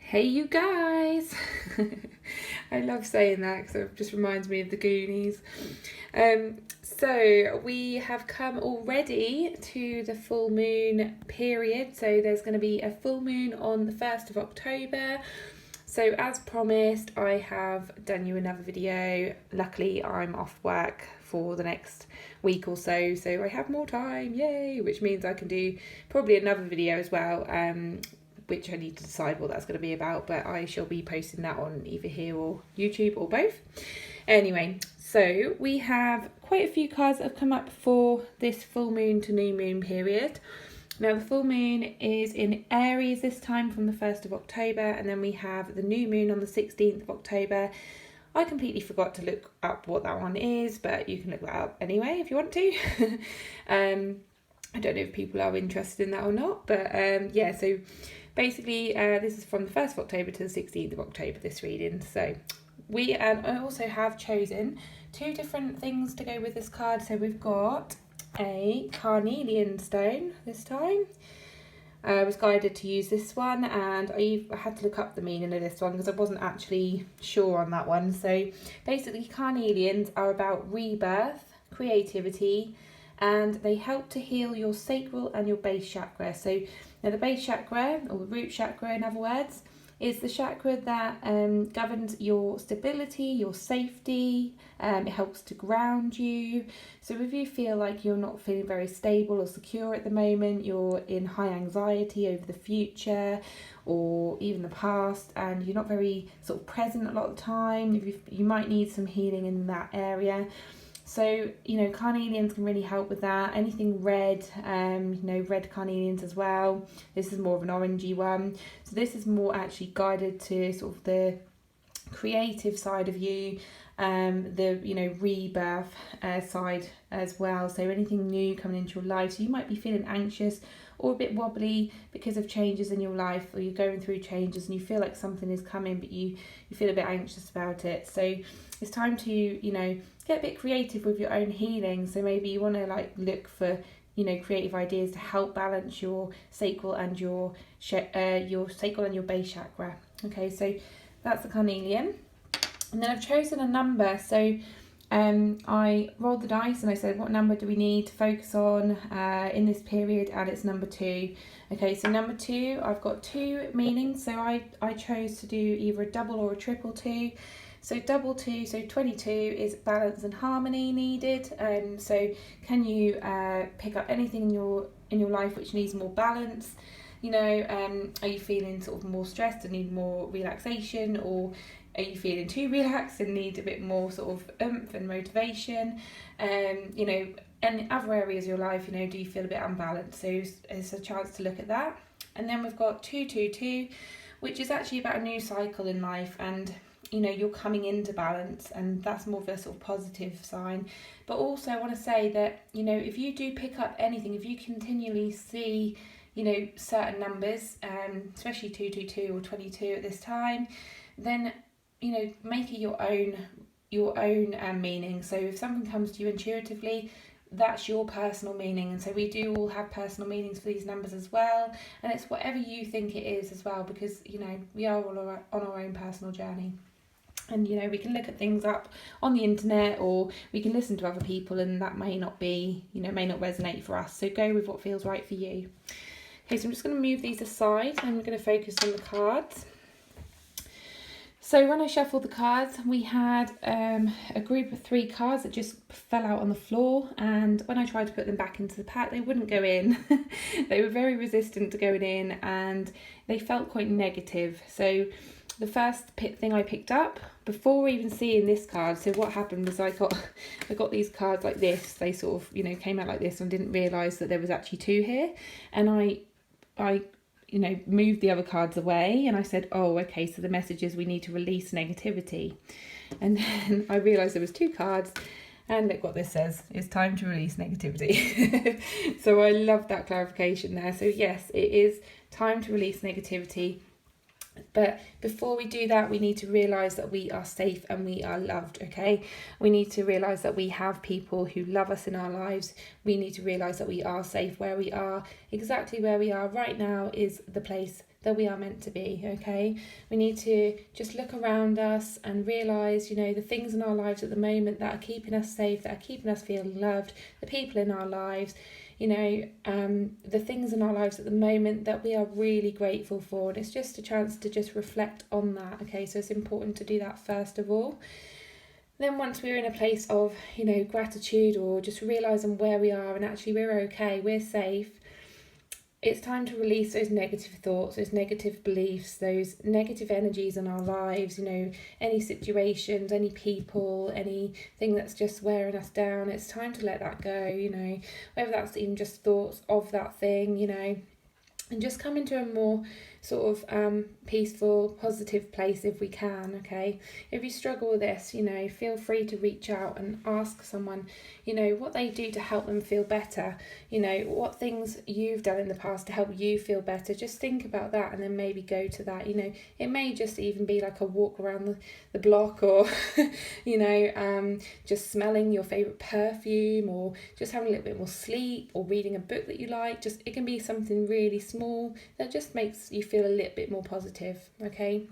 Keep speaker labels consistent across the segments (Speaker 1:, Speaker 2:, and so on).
Speaker 1: Hey you guys! I love saying that because it just reminds me of the Goonies. So we have come already to the full moon period. So there's going to be a full moon on the 1st of October. So as promised, I have done you another video. Luckily, I'm off work for the next week or so I have more time, yay! Which means I can do probably another video as well. Which I need to decide what that's going to be about, but I shall be posting that on either here or YouTube or both. Anyway, so we have quite a few cards that have come up for this full moon to new moon period. Now the full moon is in Aries this time from the 1st of October, and then we have the new moon on the 16th of October. I completely forgot to look up what that one is, but you can look that up anyway if you want to. I don't know if people are interested in that or not, but yeah, so basically this is from the 1st of October to the 16th of October, this reading. So I also have chosen two different things to go with this card. So we've got a carnelian stone this time. I was guided to use this one, and I had to look up the meaning of this one because I wasn't actually sure on that one. So basically carnelians are about rebirth, creativity, and they help to heal your sacral and your base chakra. So now the base chakra, or the root chakra in other words, is the chakra that governs your stability, your safety. It helps to ground you. So if you feel like you're not feeling very stable or secure at the moment, you're in high anxiety over the future or even the past, and you're not very sort of present a lot of the time, you might need some healing in that area. So, carnelians can really help with that. Anything red, red carnelians as well. This is more of an orangey one. So this is more actually guided to sort of the creative side of you, the rebirth side as well. So anything new coming into your life. So you might be feeling anxious or a bit wobbly because of changes in your life, or you're going through changes and you feel like something is coming, but you feel a bit anxious about it. So it's time to, get a bit creative with your own healing. So maybe you want to look for, creative ideas to help balance your sacral and your sacral and your base chakra. Okay, so that's the carnelian. And then I've chosen a number. So I rolled the dice and I said, what number do we need to focus on in this period? And it's number 2. Okay, so number 2, I've got 2 meanings. So I chose to do either a double or a triple 2. So double 2, so 22 is balance and harmony needed. So can you pick up anything in your life which needs more balance? Are you feeling sort of more stressed and need more relaxation, or are you feeling too relaxed and need a bit more sort of oomph and motivation? And other areas of your life, do you feel a bit unbalanced? So it's a chance to look at that. And then we've got 222, which is actually about a new cycle in life, and you're coming into balance, and that's more of a sort of positive sign. But also I want to say that, if you do pick up anything, if you continually see, certain numbers, especially 222 or 22 at this time, then, make it your own meaning. So if something comes to you intuitively, that's your personal meaning. And so we do all have personal meanings for these numbers as well, and it's whatever you think it is as well, because we are all on our own personal journey. And we can look at things up on the internet, or we can listen to other people, and that may not be, may not resonate for us. So go with what feels right for you. Okay, so I'm just going to move these aside and I'm going to focus on the cards. So when I shuffled the cards, we had a group of 3 cards that just fell out on the floor, and when I tried to put them back into the pack, they wouldn't go in. They were very resistant to going in, and they felt quite negative. So the first thing I picked up, before even seeing this card, so what happened was I got these cards like this. They sort of, came out like this, and didn't realise that there was actually 2 here. And I moved the other cards away, and I said, oh, okay, so the message is we need to release negativity. And then I realised there was 2 cards, and look what this says, it's time to release negativity. So I love that clarification there. So yes, it is time to release negativity. But before we do that, we need to realise that we are safe and we are loved, okay? We need to realise that we have people who love us in our lives. We need to realise that we are safe where we are. Exactly where we are right now is the place that we are meant to be, okay? We need to just look around us and realise, you know, the things in our lives at the moment that are keeping us safe, that are keeping us feeling loved, the people in our lives, you know, the things in our lives at the moment that we are really grateful for. And it's just a chance to just reflect on that, okay? So it's important to do that first of all. Then once we're in a place of, you know, gratitude, or just realising where we are and actually we're okay, we're safe, it's time to release those negative thoughts, those negative beliefs, those negative energies in our lives, you know, any situations, any people, anything that's just wearing us down. It's time to let that go, you know, whether that's even just thoughts of that thing, you know, and just come into a more sort of peaceful, positive place if we can, okay? If you struggle with this, you know, feel free to reach out and ask someone, you know, what they do to help them feel better, you know, what things you've done in the past to help you feel better. Just think about that and then maybe go to that, you know. It may just even be like a walk around the block, or, you know, just smelling your favourite perfume, or just having a little bit more sleep, or reading a book that you like. Just, it can be something really small that just makes you feel a little bit more positive, okay?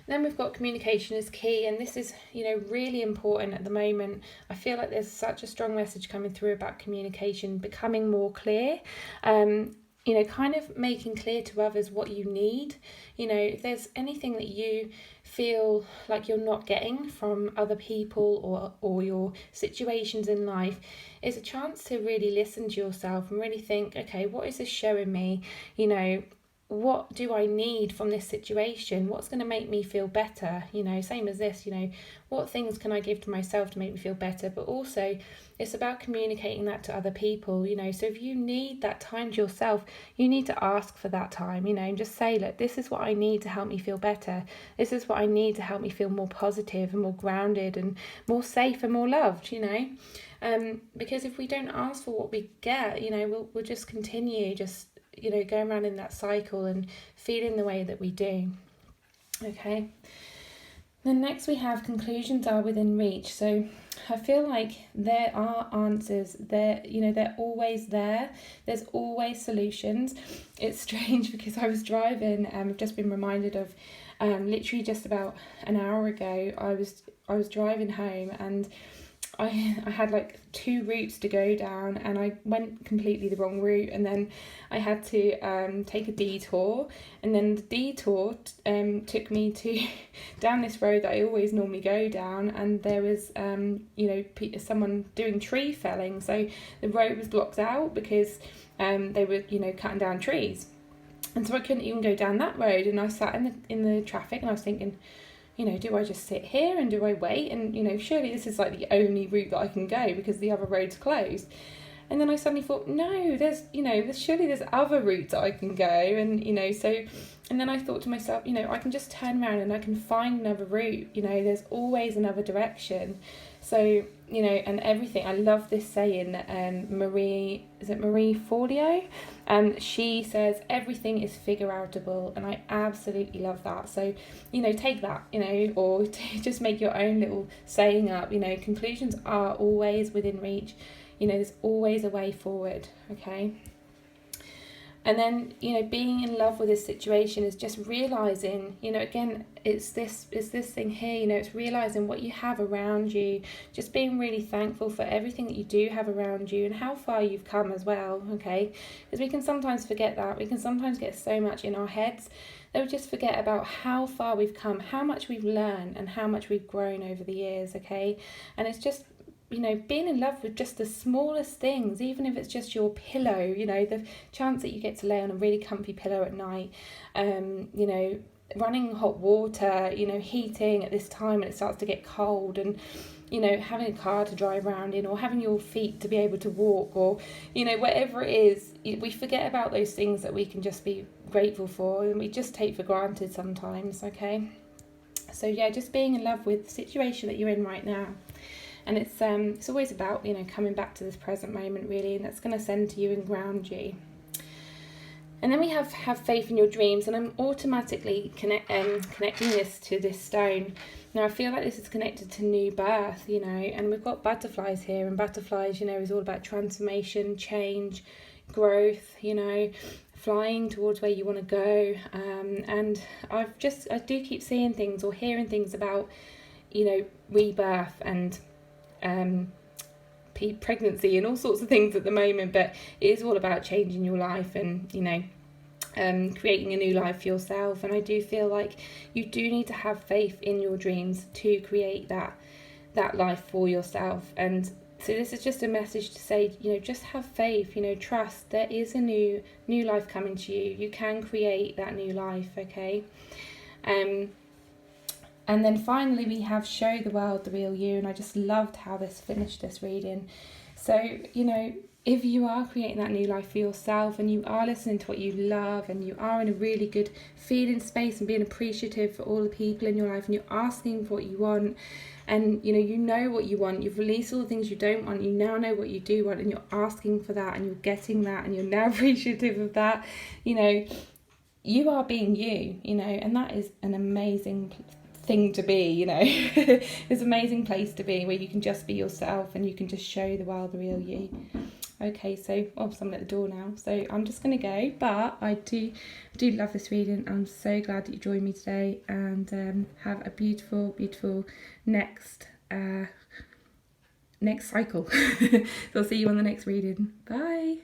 Speaker 1: Then we've got communication is key, and this is, you know, really important at the moment. I feel like there's such a strong message coming through about communication becoming more clear. You know, kind of making clear to others what you need. You know, if there's anything that you feel like you're not getting from other people or your situations in life, it's a chance to really listen to yourself and really think, okay, what is this showing me? You know, what do I need from this situation? What's going to make me feel better? You know, same as this, you know, what things can I give to myself to make me feel better? But also it's about communicating that to other people, you know. So if you need that time to yourself, you need to ask for that time, you know, and just say, look, this is what I need to help me feel better. This is what I need to help me feel more positive and more grounded and more safe and more loved, you know. Because if we don't ask for what we get, you know, we'll just continue you know, going around in that cycle and feeling the way that we do. Okay. Then next we have conclusions are within reach. So I feel like there are answers there, you know, they're always there. There's always solutions. It's strange because I was driving, I've just been reminded of literally just about an hour ago, I was driving home, and I had like 2 routes to go down, and I went completely the wrong route, and then I had to take a detour, and then the detour took me to down this road that I always normally go down, and there was you know, someone doing tree felling, so the road was blocked out because they were, you know, cutting down trees, and so I couldn't even go down that road, and I sat in the traffic, and I was thinking, you know, do I just sit here and do I wait? And, you know, surely this is like the only route that I can go because the other road's closed. And then I suddenly thought, no, surely there's other routes that I can go. And, you know, and then I thought to myself, you know, I can just turn around and I can find another route. You know, there's always another direction. So, you know, and everything. I love this saying that Marie Forleo? She says everything is figure outable, and I absolutely love that. So, you know, take that, you know, or just make your own little saying up. You know, conclusions are always within reach. You know, there's always a way forward, okay? And then, you know, being in love with this situation is just realising, you know, again, it's this thing here, you know, it's realising what you have around you, just being really thankful for everything that you do have around you and how far you've come as well, okay? Because we can sometimes forget that. We can sometimes get so much in our heads that we just forget about how far we've come, how much we've learned and how much we've grown over the years, okay? And it's just, you know, being in love with just the smallest things, even if it's just your pillow, you know, the chance that you get to lay on a really comfy pillow at night, you know, running hot water, you know, heating at this time when it starts to get cold, and, you know, having a car to drive around in, or having your feet to be able to walk, or, you know, whatever it is, we forget about those things that we can just be grateful for and we just take for granted sometimes, okay? So yeah, just being in love with the situation that you're in right now. And it's always about, you know, coming back to this present moment, really, and that's going to center you and ground you. And then we have faith in your dreams, and I'm automatically connecting this to this stone. Now, I feel like this is connected to new birth, you know, and we've got butterflies here, and butterflies, you know, is all about transformation, change, growth, you know. flying towards where you want to go. And I do keep seeing things or hearing things about, you know, rebirth and pregnancy and all sorts of things at the moment, but it is all about changing your life and, you know, creating a new life for yourself. And I do feel like you do need to have faith in your dreams to create that life for yourself. And so this is just a message to say, you know, just have faith, you know, trust. There is a new life coming to you. You can create that new life, okay? And then finally we have show the world the real you, and I just loved how this finished this reading. So, you know, if you are creating that new life for yourself and you are listening to what you love and you are in a really good feeling space and being appreciative for all the people in your life and you're asking for what you want, and you know what you want, you've released all the things you don't want, you now know what you do want, and you're asking for that and you're getting that and you're now appreciative of that, you know, you are being you, you know, and that is an amazing thing to be, you know. It's an amazing place to be where you can just be yourself and you can just show the world the real you. Okay, so someone at the door now, so I'm just going to go, but I do love this reading. I'm so glad that you joined me today, and have a beautiful next cycle. So I'll see you on the next reading. Bye.